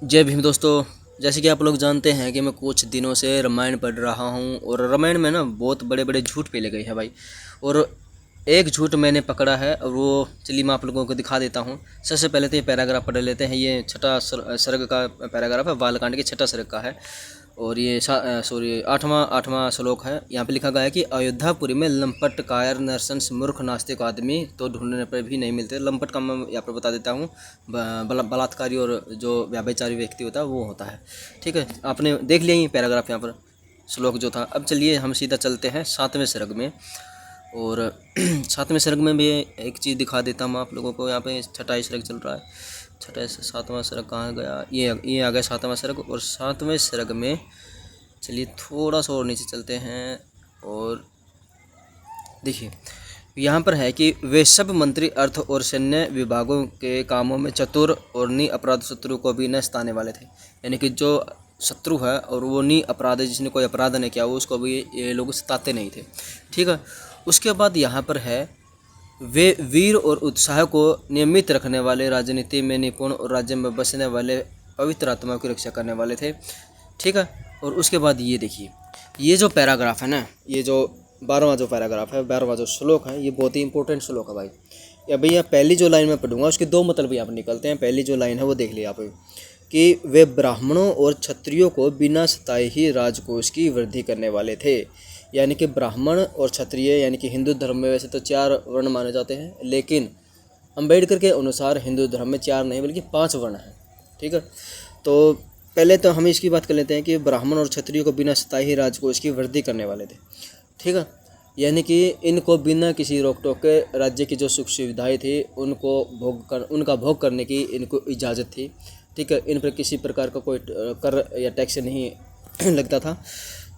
जय भीम दोस्तों। जैसे कि आप लोग जानते हैं कि मैं कुछ दिनों से रामायण पढ़ रहा हूँ और रामायण में ना बहुत बड़े बड़े झूठ पेले गए हैं भाई। और एक झूठ मैंने पकड़ा है और वो चलिए मैं आप लोगों को दिखा देता हूँ। सबसे पहले तो ये पैराग्राफ पढ़ लेते हैं। ये छठा सर्ग का पैराग्राफ है, बालकांड के छठा सर्ग का है। और ये सॉरी आठवां आठवां श्लोक है। यहाँ पे लिखा गया है कि अयोध्यापुरी में लंपट कायर नरसंस मूर्ख नास्तिक आदमी तो ढूंढने पर भी नहीं मिलते। लंपट का मैं यहाँ पर बता देता हूँ, बलात्कारी और जो व्यभिचारी व्यक्ति होता है वो होता है। ठीक है, आपने देख लिया ये पैराग्राफ यहाँ पर श्लोक जो था। अब चलिए हम सीधा चलते हैं सातवें सर्ग में। और सातवें सर्ग में भी एक चीज़ दिखा देता हूँ आप लोगों को। यहाँ पे छठा सर्ग चल रहा है। छठा सातवां सर्ग कहाँ गया, ये आ गया सातवां सर्ग। और सातवें सर्ग में चलिए थोड़ा सा और नीचे चलते हैं और देखिए यहाँ पर है कि वे सब मंत्री अर्थ और सैन्य विभागों के कामों में चतुर और अपराध शत्रु को भी न सताने वाले थे। यानी कि जो शत्रु है और वो अपराध है, जिसने कोई अपराध नहीं किया, वो उसको भी ये लोग सताते नहीं थे। ठीक है, उसके बाद यहाँ पर है वे वीर और उत्साह को नियमित रखने वाले, राजनीति में निपुण और राज्य में बसने वाले, पवित्र आत्मा की रक्षा करने वाले थे। ठीक है, और उसके बाद ये देखिए ये जो पैराग्राफ है ना, ये जो 12वां जो पैराग्राफ है, 12वां जो श्लोक है, ये बहुत ही इंपॉर्टेंट श्लोक है भाई। या भैया पहली जो लाइन में पढ़ूंगा उसके दो मतलब यहाँ पर निकलते हैं। पहली जो लाइन है वो देख लिया आप कि वे ब्राह्मणों और क्षत्रियों को बिना सताए ही राजकोष की वृद्धि करने वाले थे। यानी कि ब्राह्मण और क्षत्रिय, यानी कि हिंदू धर्म में वैसे तो 4 वर्ण माने जाते हैं, लेकिन अम्बेडकर के अनुसार हिंदू धर्म में 4 नहीं बल्कि 5 वर्ण हैं। ठीक है, तो पहले तो हम इसकी बात कर लेते हैं कि ब्राह्मण और क्षत्रियों को बिना सताए ही राजकोष की वृद्धि करने वाले थे। ठीक है, यानी कि इनको बिना किसी रोक टोक के राज्य की जो सुख सुविधाएँ थी उनका भोग करने की इनको इजाज़त थी। ठीक है, इन पर किसी प्रकार का कोई कर या टैक्स नहीं लगता था।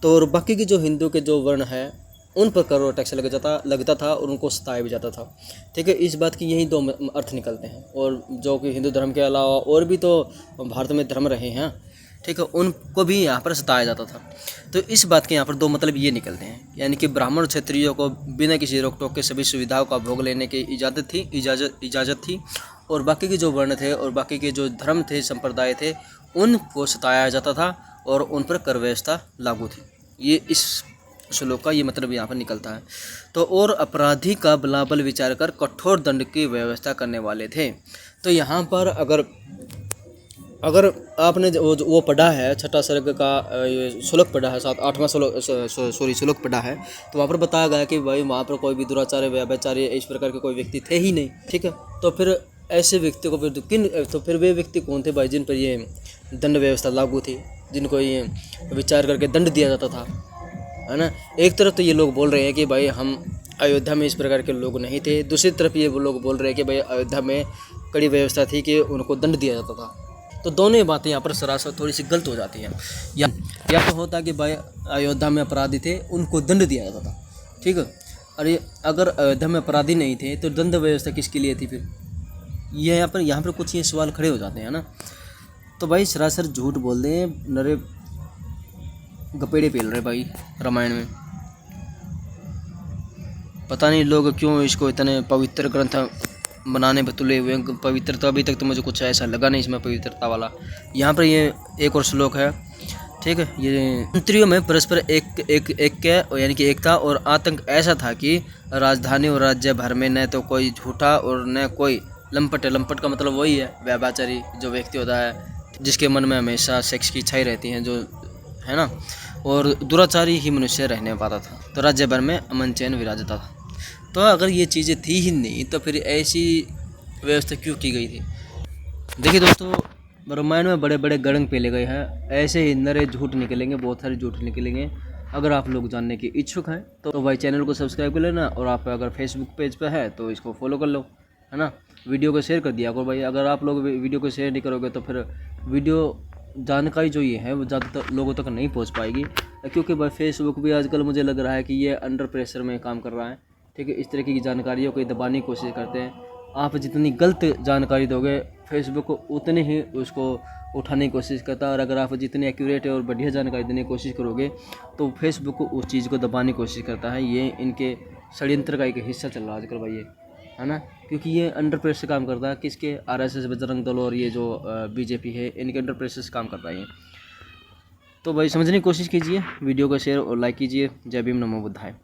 तो और बाकी की जो हिंदू के जो वर्ण है उन पर कर और टैक्स लगता था और उनको सताया भी जाता था। ठीक है, इस बात की यही 2 अर्थ निकलते हैं। और जो कि हिंदू धर्म के अलावा और भी तो भारत में धर्म रहे हैं, ठीक है, उनको भी यहाँ पर सताया जाता था। तो इस बात के यहाँ पर 2 मतलब ये निकलते हैं, यानी कि ब्राह्मण और क्षत्रियों को बिना किसी रोक टोक के सभी सुविधाओं का भोग लेने की इजाज़त थी। और बाकी के जो वर्ण थे और बाकी के जो धर्म थे, संप्रदाय थे, उनको सताया जाता था और उन पर कर व्यवस्था लागू थी। ये इस श्लोक का ये मतलब यहाँ पर निकलता है। तो और अपराधी का बलाबल विचार कर कठोर दंड की व्यवस्था करने वाले थे। तो यहाँ पर अगर आपने वो पढ़ा है छठा सर्ग का श्लोक पढ़ा है, 8वां श्लोक पढ़ा है, तो वहाँ पर बताया गया कि भाई वहाँ पर कोई भी दुराचार्य व्यभिचारी इस प्रकार के कोई व्यक्ति थे ही नहीं। ठीक है, तो फिर ऐसे व्यक्ति को फिर वे व्यक्ति कौन थे भाई जिन पर ये दंड व्यवस्था लागू थी, जिनको ये विचार करके दंड दिया जाता था, है ना। एक तरफ तो ये लोग बोल रहे हैं कि भाई हम अयोध्या में इस प्रकार के लोग नहीं थे, दूसरी तरफ ये लोग बोल रहे हैं कि भाई अयोध्या में कड़ी व्यवस्था थी कि उनको दंड दिया जाता था। तो दोनों ही बातें यहाँ पर सरासर थोड़ी सी गलत हो जाती हैं। या तो होता कि भाई अयोध्या में अपराधी थे, उनको दंड दिया जाता था। ठीक है, अरे अगर अयोध्या में अपराधी नहीं थे तो दंड व्यवस्था किसके लिए थी फिर? ये यहाँ पर कुछ ये सवाल खड़े हो जाते हैं ना। तो भाई सरासर झूठ बोल दें, नरे गपेड़े पेल रहे भाई रामायण में। पता नहीं लोग क्यों इसको इतने पवित्र ग्रंथ बनाने पर तुले हुए हैं। पवित्र तो अभी तक तो मुझे कुछ ऐसा लगा नहीं इसमें पवित्रता वाला। यहाँ पर ये एक और श्लोक है। ठीक है, ये मंत्रियों में परस्पर यानी कि एकता और आतंक ऐसा था कि राजधानी और राज्य भर में न तो कोई झूठा और न कोई लंपट। लंपट का मतलब वही है व्यभिचारी जो व्यक्ति होता है, जिसके मन में हमेशा सेक्स की इच्छाएं रहती हैं, जो है ना, और दुराचारी ही मनुष्य रहने पाता था। तो राज्य भर में अमन चैन विराजता था। तो अगर ये चीज़ें थी ही नहीं तो फिर ऐसी व्यवस्था क्यों की गई थी? देखिए दोस्तों, रामायण में बड़े बड़े गड़ंग पेले गए हैं, ऐसे ही नरे झूठ निकलेंगे, बहुत सारे झूठ निकलेंगे। अगर आप लोग जानने के इच्छुक हैं तो भाई चैनल को सब्सक्राइब कर लेना, और आप अगर फेसबुक पेज पर है तो इसको फॉलो कर लो, है ना। वीडियो को शेयर कर दिया करो भाई। अगर आप लोग वीडियो को शेयर नहीं करोगे तो फिर वीडियो जानकारी जो ये है वो ज़्यादातर लोगों तक नहीं पहुँच पाएगी, क्योंकि भाई फेसबुक भी आजकल मुझे लग रहा है कि ये अंडर प्रेशर में काम कर रहा है। ठीक है, इस तरह की जानकारियों को दबाने की कोशिश करते हैं। आप जितनी गलत जानकारी दोगे फेसबुक उतने ही उसको उठाने की कोशिश करता है, और अगर आप जितनी एक्यूरेट और बढ़िया जानकारी देने की कोशिश करोगे तो फेसबुक उस चीज़ को दबाने की कोशिश करता है। ये इनके षड्यंत्र का एक हिस्सा चल रहा है आजकल भाई ये। है ना, क्योंकि ये अंडर प्रेशर से काम करता है। किसके? आरएसएस, बजरंग दल और ये जो बीजेपी है, इनके अंडर प्रेशर से काम कर रहा है ये। तो भाई समझने की कोशिश कीजिए, वीडियो को शेयर और लाइक कीजिए। जय भीम, नमो बुद्धाय।